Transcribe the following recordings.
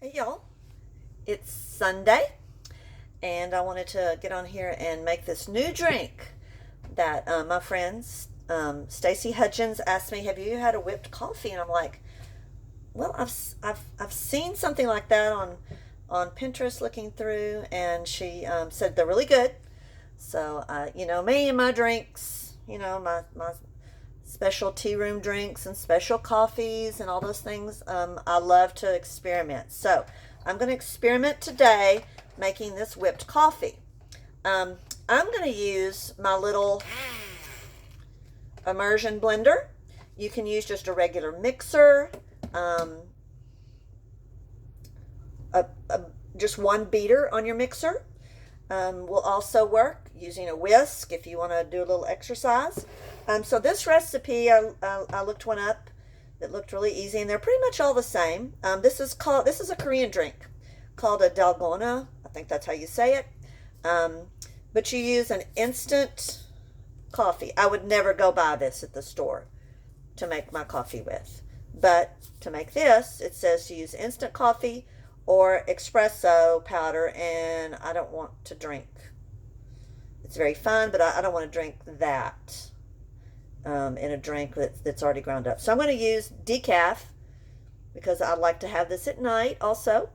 Hey y'all, it's Sunday and I wanted to get on here and make this new drink that my friends Stacy Hutchins asked me, "Have you had a whipped coffee?" And I'm like, "Well, I've seen something like that on Pinterest looking through," and she said they're really good. So me and my drinks, my special tea room drinks and special coffees and all those things. I love to experiment. So I'm going to experiment today making this whipped coffee. Um, I'm going to use my little immersion blender. You can use just a regular mixer, um, a, just one beater on your mixer. Will also work using a whisk if you want to do a little exercise. So this recipe, I looked one up that looked really easy, and they're pretty much all the same. This is a Korean drink called a dalgona. I think that's how you say it. Um, but you use an instant coffee. I would never go buy this at the store to make my coffee with. But to make this, it says to use instant coffee or espresso powder, and I don't want to drink. It's very fun, but I don't want to drink that in a drink that's already ground up. So I'm going to use decaf because I like to have this at night also.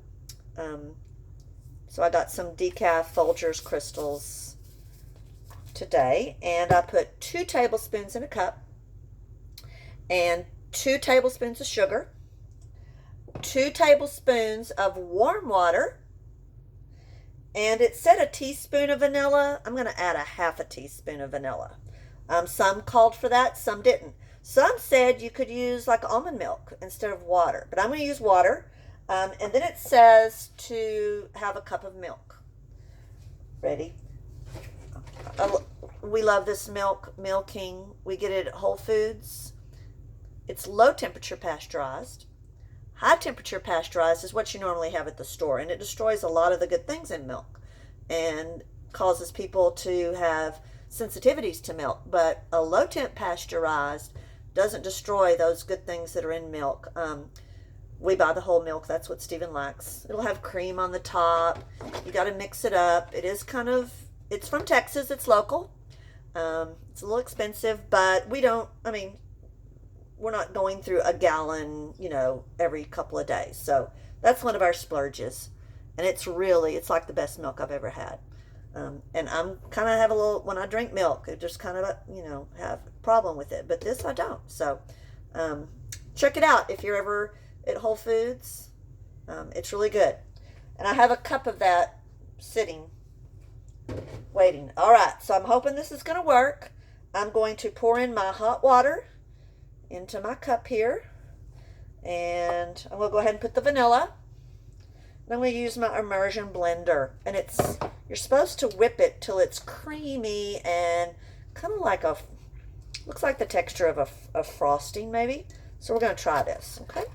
So I got some decaf Folgers crystals today, and I put 2 tablespoons in a cup and 2 tablespoons of sugar, 2 tablespoons of warm water, and it said a teaspoon of vanilla. I'm going to add a half a teaspoon of vanilla. Some called for that, some didn't. Some said you could use like almond milk instead of water, but I'm going to use water. And then it says to have a cup of milk. Ready? We love this milking. We get it at Whole Foods. It's low temperature pasteurized. High temperature pasteurized is what you normally have at the store, and it destroys a lot of the good things in milk and causes people to have sensitivities to milk. But a low temp pasteurized doesn't destroy those good things that are in milk. We buy the whole milk. That's what Stephen likes. It'll have cream on the top. You got to mix it up. It's from Texas. It's local. It's a little expensive, but we're not going through a gallon, every couple of days. So that's one of our splurges. And it's like the best milk I've ever had. And I'm kind of have a little, when I drink milk, I just kind of, have a problem with it. But this I don't. So check it out if you're ever at Whole Foods. It's really good. And I have a cup of that sitting, waiting. All right. So I'm hoping this is going to work. I'm going to pour in my hot water into my cup here, and I'm going to go ahead and put the vanilla. And I'm going to use my immersion blender, and you're supposed to whip it till it's creamy and kind of looks like the texture of a frosting maybe. So we're going to try this, okay?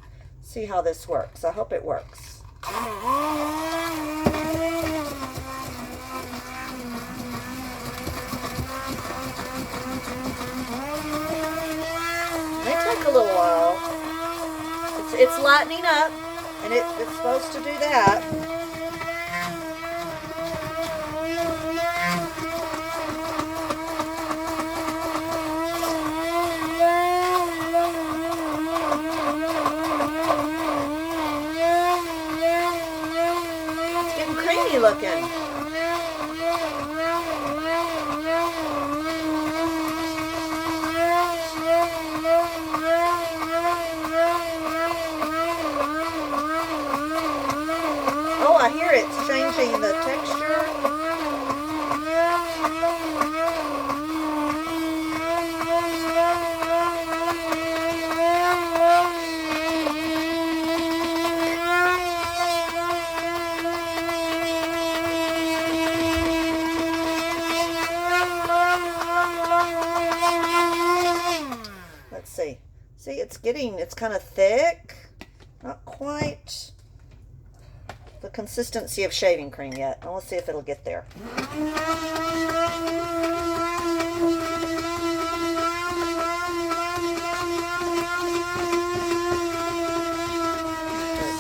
See how this works. I hope it works. A little while. It's lightening up, and it's supposed to do that. It's getting creamy looking. Oh, I hear it's changing the texture. Let's see. See, it's kind of thick. Not quite the consistency of shaving cream yet. I want to see if it'll get there. Let's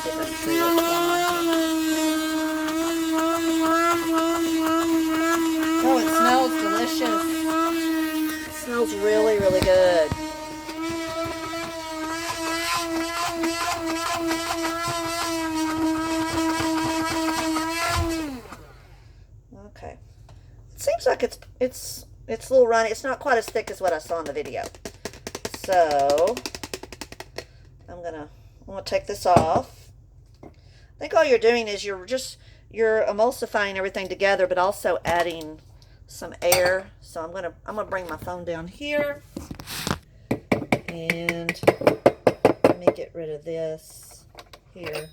see if I can see this one. like it's a little runny. It's not quite as thick as what I saw in the video. So I'm gonna take this off. I think all you're doing is you're emulsifying everything together, but also adding some air. So I'm gonna bring my phone down here, and let me get rid of this here.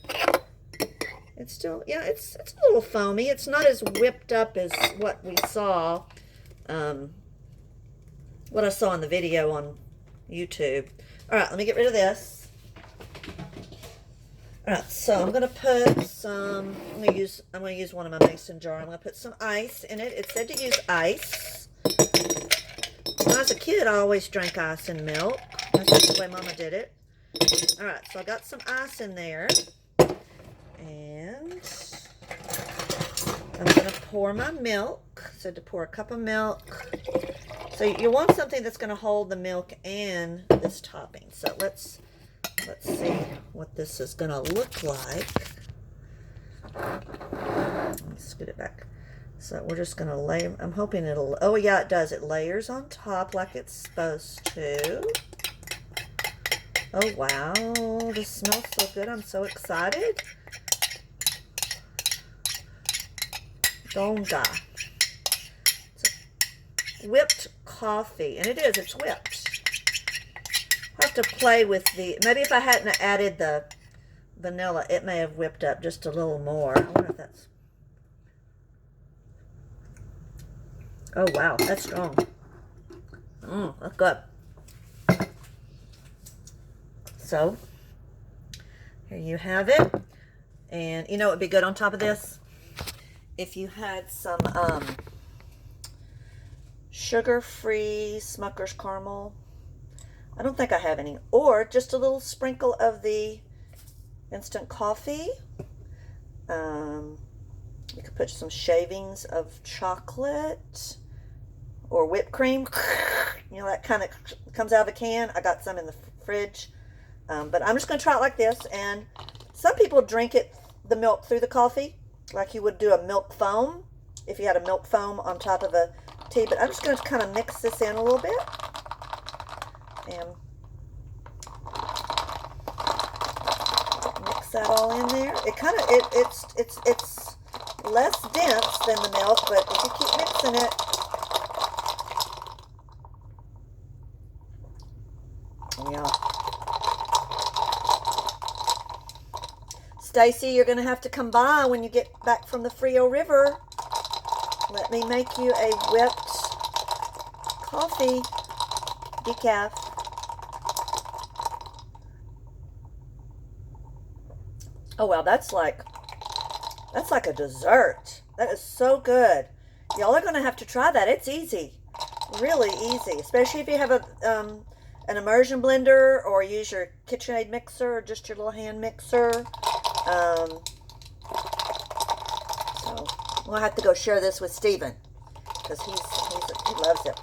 It's still, yeah, it's a little foamy. It's not as whipped up as what we saw, what I saw in the video on YouTube. All right, let me get rid of this. All right, so I'm gonna put some. I'm gonna use one of my mason jar. I'm gonna put some ice in it. It said to use ice. When I was a kid, I always drank ice and milk. That's just the way Mama did it. All right, so I got some ice in there, and I'm gonna pour my milk. So to pour a cup of milk. So you want something that's gonna hold the milk and this topping. So let's see what this is gonna look like. Let me scoot it back. So we're just gonna lay. I'm hoping it'll. Oh yeah, it does. It layers on top like it's supposed to. Oh wow, this smells so good. I'm so excited. Donga. It's whipped coffee, and it is. It's whipped. I have to play with the. Maybe if I hadn't added the vanilla, it may have whipped up just a little more. I wonder if that's. Oh wow, that's strong. That's good. So here you have it, and you know what would be good on top of this? If you had some sugar-free Smucker's caramel. I don't think I have any. Or just a little sprinkle of the instant coffee. You could put some shavings of chocolate or whipped cream. You know, that kind of comes out of a can. I got some in the fridge. But I'm just going to try it like this. And some people drink the milk through the coffee, like you would do a milk foam, if you had a milk foam on top of a tea. But I'm just going to kind of mix this in a little bit. And mix that all in there. It kind of it's less dense than the milk, but if you keep mixing it, yeah. Stacy, you're going to have to come by when you get back from the Frio River. Let me make you a whipped coffee decaf. Oh wow, that's like a dessert. That is so good. Y'all are going to have to try that. It's easy. Really easy. Especially if you have an immersion blender, or use your KitchenAid mixer, or just your little hand mixer. So I'm gonna have to go share this with Steven, because he loves it.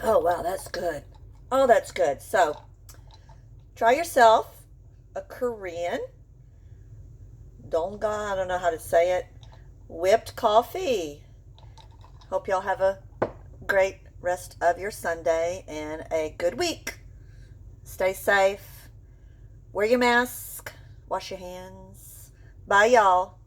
Oh wow, that's good. Oh, that's good. So try yourself a Korean donga, I don't know how to say it, whipped coffee. Hope y'all have a great rest of your Sunday and a good week. Stay safe. Wear your mask. Wash your hands. Bye, y'all.